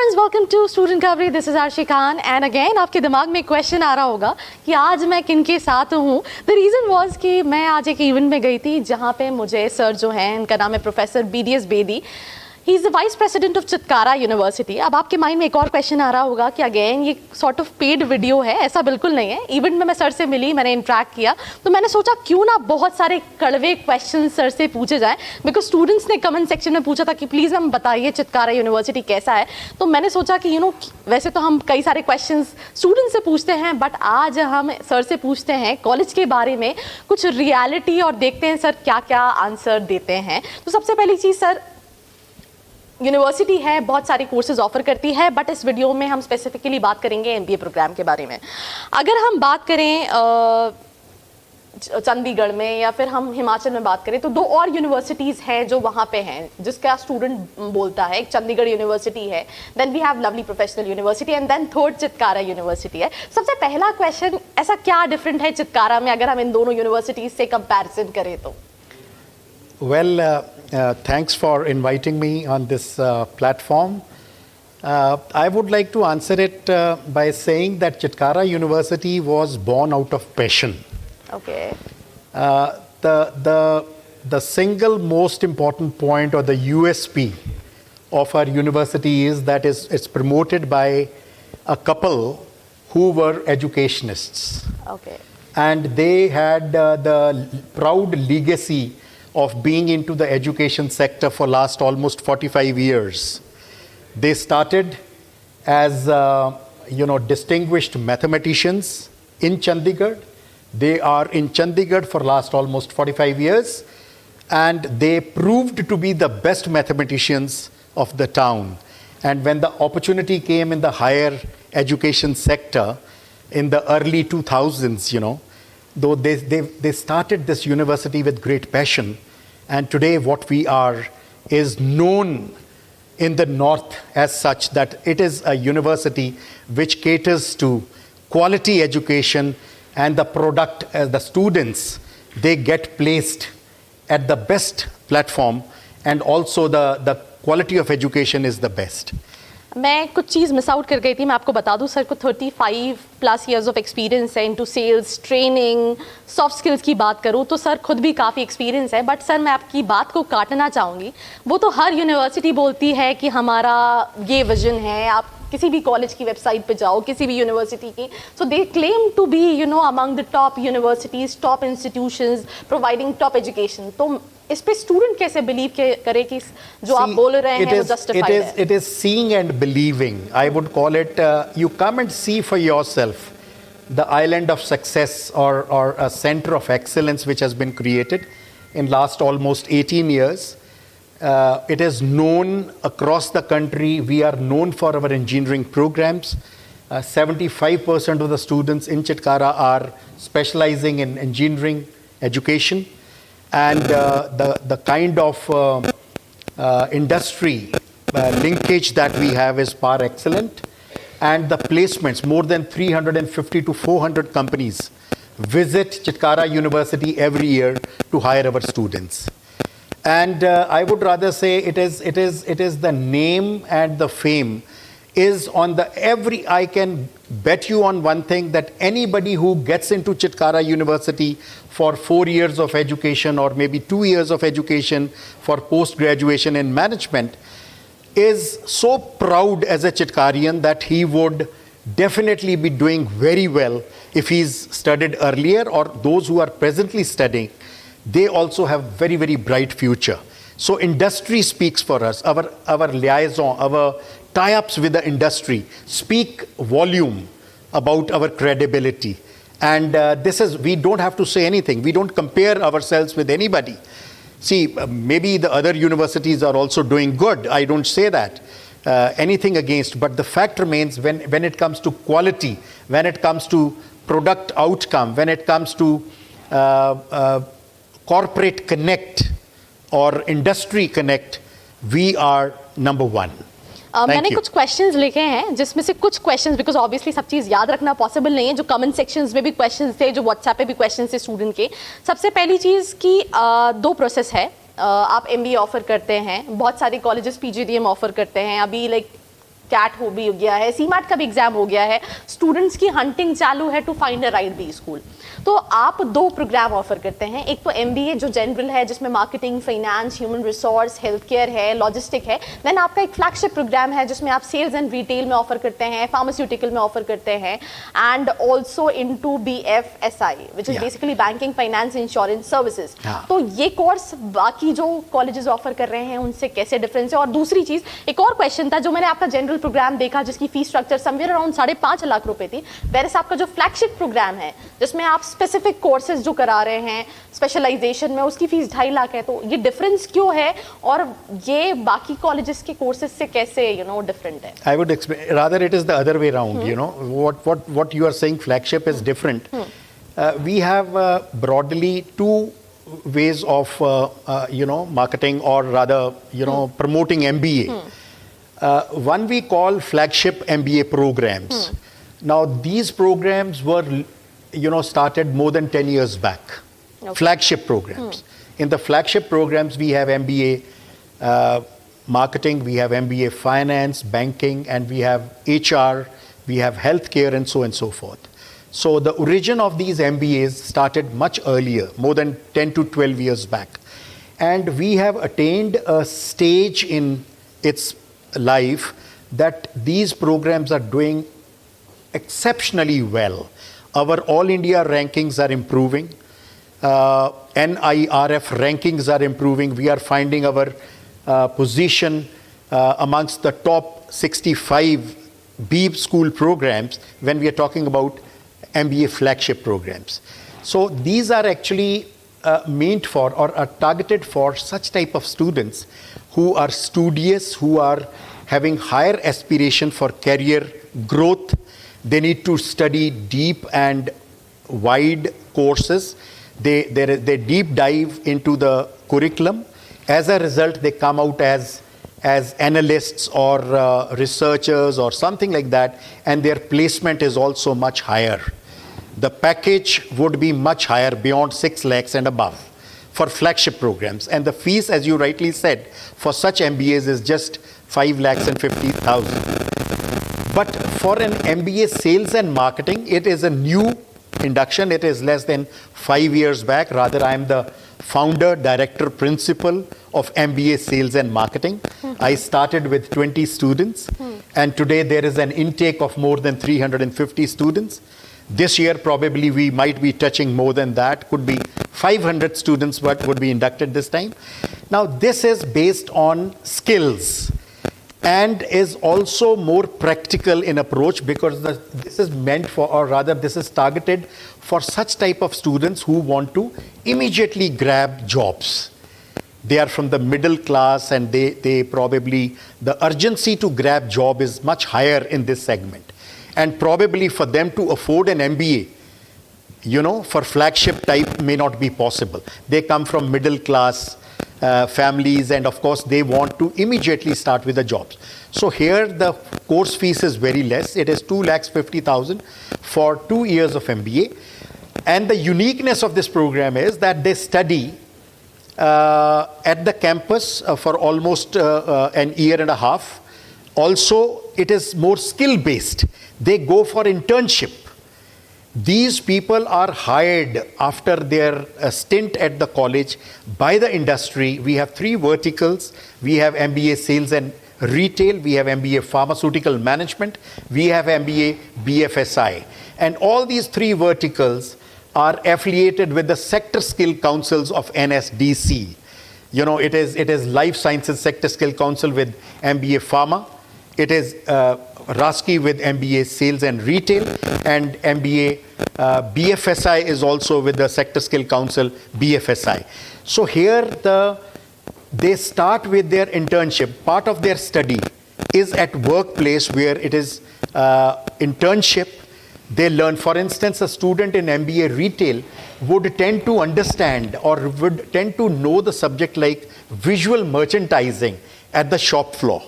Friends, welcome to student coverage. This is Arshi Khan and again आपके दिमाग में क्वेश्चन आ रहा होगा कि आज मैं किन के साथ हूँ। द रीज़न वाज कि मैं आज एक इवेंट में गई थी जहाँ पे मुझे सर जो हैं, इनका नाम है professor BDS Bedi. He is the vice president of Chitkara university. अब आपके माइंड में एक और क्वेश्चन आ रहा होगा कि अगेन ये सॉर्ट ऑफ पेड वीडियो है। ऐसा बिल्कुल नहीं है। इवेंट में मैं सर से मिली, मैंने इंटरेक्ट किया, तो मैंने सोचा क्यों ना बहुत सारे कड़वे क्वेश्चन सर से पूछे जाएं, बिकॉज स्टूडेंट्स ने कमेंट सेक्शन में पूछा था कि प्लीज़ मैम बताइए चितकारा यूनिवर्सिटी कैसा है। तो मैंने सोचा कि वैसे तो हम कई सारे क्वेश्चन स्टूडेंट से पूछते हैं, बट आज हम सर से पूछते हैं कॉलेज के बारे में कुछ रियलिटी और देखते हैं सर क्या क्या आंसर देते हैं। तो सबसे पहली चीज़, सर यूनिवर्सिटी है, बहुत सारी कोर्सेज ऑफर करती है, बट इस वीडियो में हम स्पेसिफिकली बात करेंगे MBA प्रोग्राम के बारे में। अगर हम बात करें चंडीगढ़ में या फिर हम हिमाचल में बात करें तो दो और यूनिवर्सिटीज़ हैं जो वहाँ पे हैं, जिसका स्टूडेंट बोलता है। एक चंडीगढ़ यूनिवर्सिटी है, then we have Lovely professional university and then third Chitkara university है। सबसे पहला क्वेश्चन, ऐसा क्या डिफरेंट है चितकारा में अगर हम इन दोनों यूनिवर्सिटीज़ से कंपैरिजन करें तो? Well, thanks for inviting me on this platform. I would like to answer it by saying that Chitkara University was born out of passion. Okay. The single most important point or the USP of our university is that it's promoted by a couple who were educationists. Okay. And they had the proud legacy of being into the education sector for last almost 45 years. They started as distinguished mathematicians in Chandigarh. They are in Chandigarh for last almost 45 years, and they proved to be the best mathematicians of the town. And when the opportunity came in the higher education sector in the early 2000s, though they started this university with great passion, and today what we are is known in the north as such that it is a university which caters to quality education, and the product as the students, they get placed at the best platform, and also the quality of education is the best. मैं कुछ चीज़ miss out कर गई थी, मैं आपको बता दूं। Sir को 35+ ईयर्स ऑफ एक्सपीरियंस है into sales, training, soft skills की बात करूं तो सर खुद भी काफ़ी एक्सपीरियंस है। बट सर मैं आपकी बात को काटना चाहूँगी। वो तो हर यूनिवर्सिटी बोलती है कि हमारा ये विजन है। आप किसी भी कॉलेज की वेबसाइट पे जाओ, किसी भी यूनिवर्सिटी की, so they claim to be among the top universities, top institutions providing top education. तो इस पे स्टूडेंट कैसे बिलीव करे कि जो आप बोल रहे हैं वो जस्टिफाइड है? It is seeing and believing. I would call it, you come and see for yourself the island of success or a center of excellence which has been created in last almost 18 years. It is known across the country. We are known for our engineering programs. 75% of the students in Chitkara are specializing in engineering education. And the kind of industry linkage that we have is par excellent. And the placements, more than 350 to 400 companies visit Chitkara University every year to hire our students. And I would rather say it is the name and the fame is on the I can bet you on one thing, that anybody who gets into Chitkara University for 4 years of education or maybe 2 years of education for post-graduation in management is so proud as a Chitkarian that he would definitely be doing very well if he's studied earlier, or those who are presently studying, they also have very, very bright future. So industry speaks for us. Our liaison, our tie-ups with the industry speak volume about our credibility. And we don't have to say anything. We don't compare ourselves with anybody. See, maybe the other universities are also doing good. I don't say that. Anything against. But the fact remains, when it comes to quality, when it comes to product outcome, when it comes to corporate connect or industry connect, we are number one. मैंने कुछ questions लिखे हैं, जिसमें से कुछ questions, because obviously सब चीज़ याद रखना पॉसिबल नहीं है, जो कमेंट सेक्शंस में भी क्वेश्चंस थे, जो व्हाट्सएप पे भी क्वेश्चंस थे स्टूडेंट के। सबसे पहली चीज़ कि 2 प्रोसेस है। आप MBA ऑफर करते हैं, बहुत सारे कॉलेजेस PGDM ऑफर करते हैं। अभी कैट हो भी गया है, सीमैट का भी एग्जाम हो गया है, स्टूडेंट्स की हंटिंग चालू है to find a right B school. तो आप 2 प्रोग्राम ऑफर करते हैं, एक तो MBA जो जनरल है जिसमें marketing, finance, human resource, health care है, लॉजिस्टिक है, देन आपका एक फ्लैगशिप प्रोग्राम है जिसमें आप सेल्स एंड रिटेल में ऑफर करते हैं, फार्मास्यूटिकल में ऑफर करते हैं, and also into BFSI which is basically banking, finance, insurance services. तो ये कोर्स बाकी जो कॉलेजेस ऑफर कर रहे हैं उनसे कैसे डिफरेंस है? और दूसरी चीज, एक और क्वेश्चन था, जो मैंने आपका जनरल प्रोग्राम देखा जिसकी fees structure somewhere around 5.5 lakh रुपए थी, वेरस आपका जो फ्लैगशिप प्रोग्राम है जिसमें आप स्पेसिफिक कोर्सेज जो करा रहे हैं स्पेशलाइजेशन में, उसकी फीस 2.5 लाख है। तो ये डिफरेंस क्यों है और ये बाकी कॉलेजेस के कोर्सेज से कैसे डिफरेंट है? I would explain, rather it is the other way around, what you are saying, flagship is different. We have broadly 2 ways of, marketing, or rather, promoting MBA. One we call flagship MBA programs. Now, these programs were, started more than 10 years back. Okay. Flagship programs. In the flagship programs, we have MBA marketing, we have MBA finance, banking, and we have HR, we have healthcare, and so forth. So the origin of these MBAs started much earlier, more than 10 to 12 years back. And we have attained a stage in its life that these programs are doing exceptionally well. Our All India rankings are improving. NIRF rankings are improving. We are finding our position amongst the top 65 B school programs when we are talking about MBA flagship programs. So these are actually meant for or are targeted for such type of students who are studious, who are having higher aspiration for career growth. They need to study deep and wide courses. They deep dive into the curriculum. As a result, they come out as analysts or researchers or something like that, and their placement is also much higher. The package would be much higher, beyond 6 lakhs and above for flagship programs. And the fees, as you rightly said, for such MBAs is just 5 lakhs and 50,000. But for an MBA sales and marketing, it is a new induction. It is less than 5 years back. Rather, I am the founder, director, principal of MBA sales and marketing. I started with 20 students, and today there is an intake of more than 350 students. This year, probably we might be touching more than that. Could be 500 students what would be inducted this time. Now, this is based on skills and is also more practical in approach, because this is meant for, or rather this is targeted for such type of students who want to immediately grab jobs. They are from the middle class, and they probably, the urgency to grab job is much higher in this segment. And probably for them to afford an MBA, for flagship type may not be possible. They come from middle class families, and of course they want to immediately start with the jobs. So here the course fees is very less. It is 2,50,000 for 2 years of MBA. And the uniqueness of this program is that they study at the campus for almost an year and a half. Also, it is more skill based. They go for internship. These people are hired after their stint at the college by the industry. We have 3 verticals. We have MBA sales and retail. We have MBA pharmaceutical management. We have MBA BFSI. And all these 3 verticals are affiliated with the sector skill councils of NSDC. It is Life Sciences Sector Skill Council with MBA Pharma. It is Raski with MBA Sales and Retail, and MBA BFSI is also with the Sector Skill Council BFSI. So here they start with their internship. Part of their study is at workplace, where it is internship. They learn, for instance, a student in MBA Retail would tend to understand or would tend to know the subject like visual merchandising at the shop floor.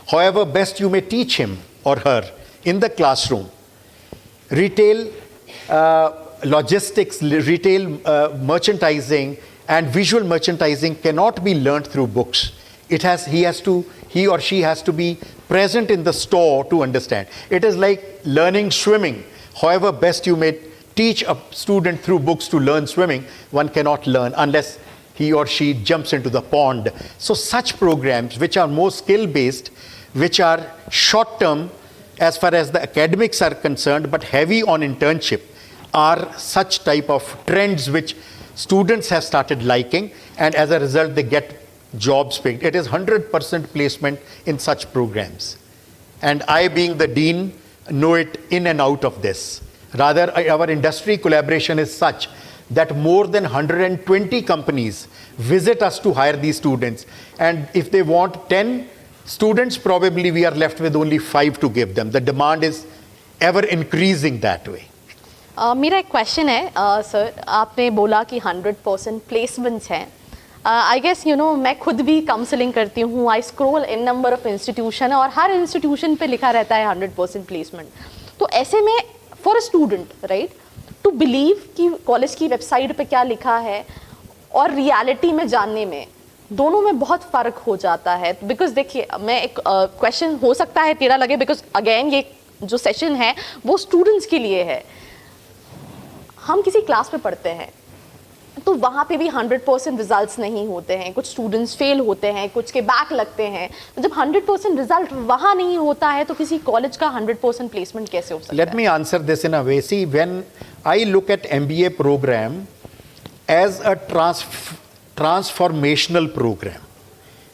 However best you may teach him or her in the classroom. Retail logistics, retail merchandising and visual merchandising cannot be learned through books. He or she has to be present in the store to understand. It is like learning swimming. However best you may teach a student through books to learn swimming, one cannot learn unless he or she jumps into the pond. So such programs which are more skill-based, which are short-term as far as the academics are concerned, but heavy on internship, are such type of trends which students have started liking, and as a result they get jobs picked. It is 100% placement in such programs. And I, being the dean, know it in and out of this. Rather, our industry collaboration is such that more than 120 companies visit us to hire these students. And if they want 10 students, probably we are left with only 5 to give them. The demand is ever increasing that way. मेरा एक question है sir, आपने बोला कि 100% placements हैं. I guess you know मैं खुद भी काउंसलिंग करती हूँ. I scroll in number of institution और हर इंस्टीट्यूशन पे लिखा रहता है 100% प्लेसमेंट. तो ऐसे में for a student right to believe कि कॉलेज की वेबसाइट पे क्या लिखा है और रियलिटी में जानने में दोनों में बहुत फ़र्क हो जाता है. बिकॉज देखिए, मैं एक क्वेश्चन हो सकता है टेढ़ा लगे, बिकॉज अगेन ये जो सेशन है वो स्टूडेंट्स के लिए है. हम किसी क्लास में पढ़ते हैं तो वहाँ पे भी 100% रिजल्ट्स नहीं होते हैं. कुछ स्टूडेंट्स फेल होते हैं, कुछ के बैक लगते हैं. तो जब 100% रिजल्ट वहाँ नहीं होता है तो किसी कॉलेज का 100% प्लेसमेंट कैसे हो सकता है? Let me answer this in a way. See, when I look at MBA program as a transformational program.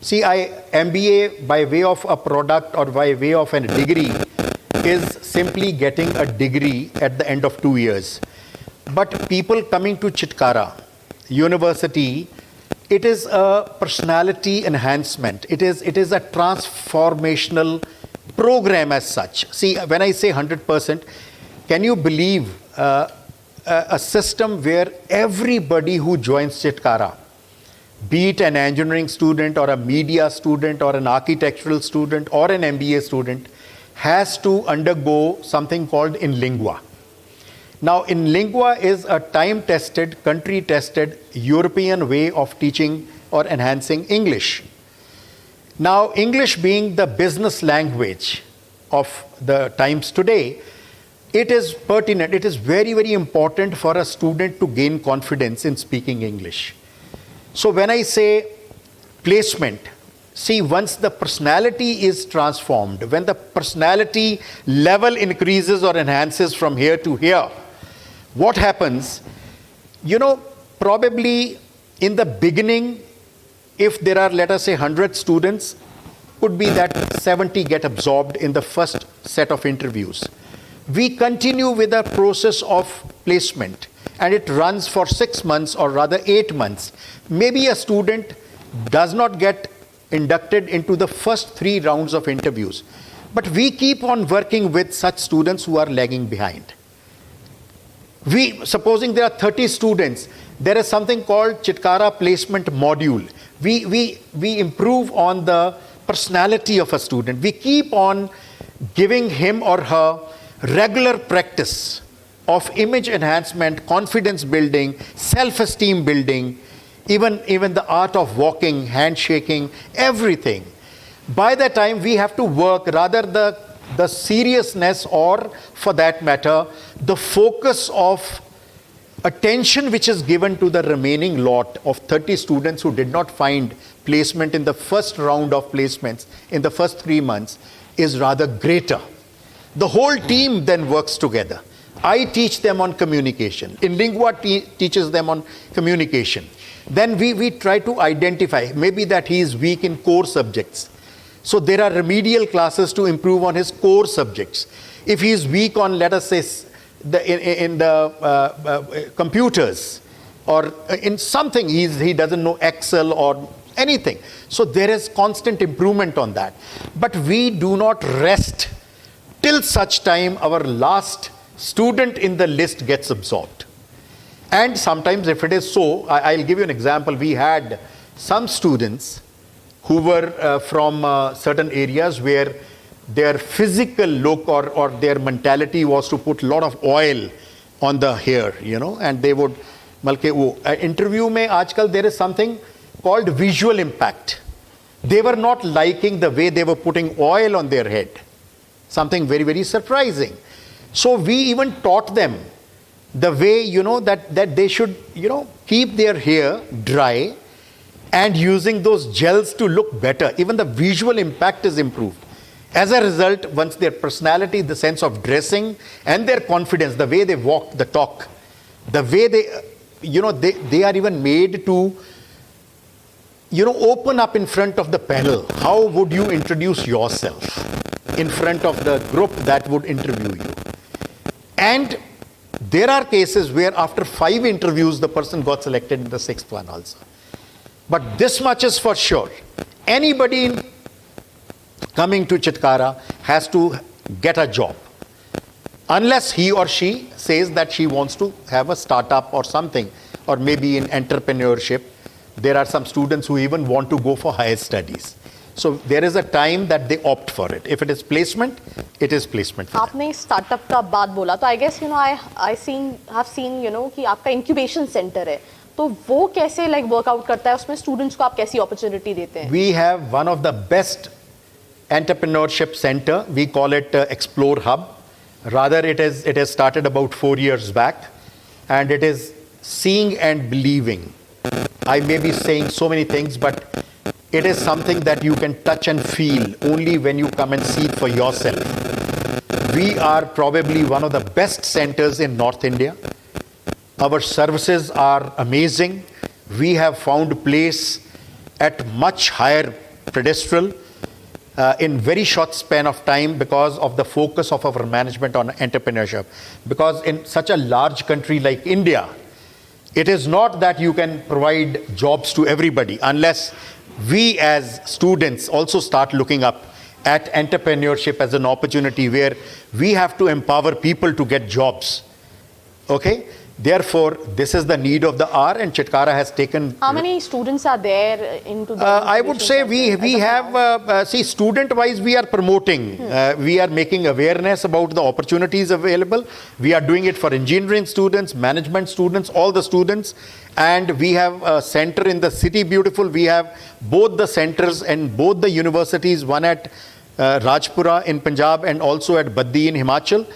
See, MBA by way of a product or by way of a degree is simply getting a degree at the end of 2 years. But people coming to Chitkara University, it is a personality enhancement. It is a transformational program as such. See, when I say 100%, can you believe a system where everybody who joins Chitkara, be it an engineering student or a media student or an architectural student or an MBA student, has to undergo something called InLingua. Now, InLingua is a time-tested, country-tested European way of teaching or enhancing English. Now, English being the business language of the times today, it is pertinent, it is very, very important for a student to gain confidence in speaking English. So when I say placement, see, once the personality is transformed, when the personality level increases or enhances from here to here, what happens? You know, probably in the beginning, if there are, let us say, 100 students, could be that 70 get absorbed in the first set of interviews. We continue with the process of placement, and it runs for 6 months or rather 8 months. Maybe a student does not get inducted into the first 3 rounds of interviews, but we keep on working with such students who are lagging behind. Supposing there are 30 students, there is something called Chitkara placement module. We improve on the personality of a student. We keep on giving him or her regular practice of image enhancement, confidence building, self-esteem building, even the art of walking, handshaking, everything. By the time we have to work, rather the seriousness, or for that matter, the focus of attention which is given to the remaining lot of 30 students who did not find placement in the first round of placements in the first 3 months is rather greater. The whole team then works together. I teach them on communication. InLingua teaches them on communication. Then we try to identify maybe that he is weak in core subjects. So there are remedial classes to improve on his core subjects. If he is weak on, let us say, in the computers, or in something, he doesn't know Excel or anything. So there is constant improvement on that. But we do not rest till such time our last student in the list gets absorbed. And sometimes if it is so, I'll give you an example. We had some students who were from certain areas where their physical look or their mentality was to put a lot of oil on the hair, you know, and they would, interview mein aajkal there is something called visual impact. They were not liking the way they were putting oil on their head. Something very, very surprising. So we even taught them the way, that they should, keep their hair dry and using those gels to look better. Even the visual impact is improved. As a result, once their personality, the sense of dressing and their confidence, the way they walk, the talk, the way they are even made to, open up in front of the panel. How would you introduce yourself in front of the group that would interview you? And there are cases where after 5 interviews, the person got selected in the 6th one also. But this much is for sure. Anybody coming to Chitkara has to get a job. Unless he or she says that she wants to have a startup or something, or maybe in entrepreneurship. There are some students who even want to go for higher studies. So there is a time that they opt for it. If it is placement, it is placement for them. आपने startup का बात बोला तो I guess I have seen कि आपका incubation centre है, तो वो कैसे वर्कआउट करता है, उसमें स्टूडेंट्स को आप कैसी अपॉर्चुनिटी देते हैं? We have one of the best entrepreneurship center. We call it Explore Hub. Rather, it has started about 4 years back, and it is seeing and believing. I may be saying so many things, but it is something that you can touch and feel only when you come and see it for yourself. We are probably one of the best centers in North India. Our services are amazing. We have found place at much higher pedestal in very short span of time because of the focus of our management on entrepreneurship. Because in such a large country like India, it is not that you can provide jobs to everybody unless we as students also start looking up at entrepreneurship as an opportunity where we have to empower people to get jobs. Okay? Therefore, this is the need of the hour, and Chitkara has taken... How many students are there into the... I would say we have, student-wise, we are promoting. We are making awareness about the opportunities available. We are doing it for engineering students, management students, all the students. And we have a center in the City Beautiful. We have both the centers and both the universities, one at Rajpura in Punjab and also at Baddi in Himachal.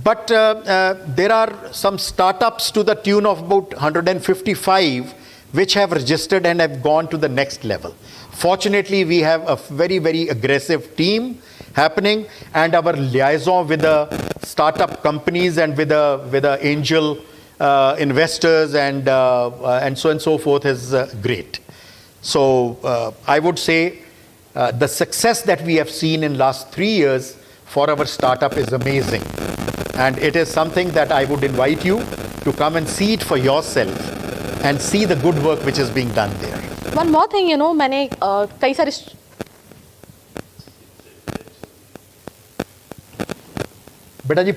But there are some startups to the tune of about 155 which have registered and have gone to the next level. Fortunately, we have a very, very aggressive team happening, and our liaison with the startup companies and with the angel investors and so on and so forth is great. So I would say the success that we have seen in last 3 years for our startup is amazing. And it is something that I would invite you to come and see it for yourself and see the good work which is being done there. One more thing, मैंने कई सारे बेटा जी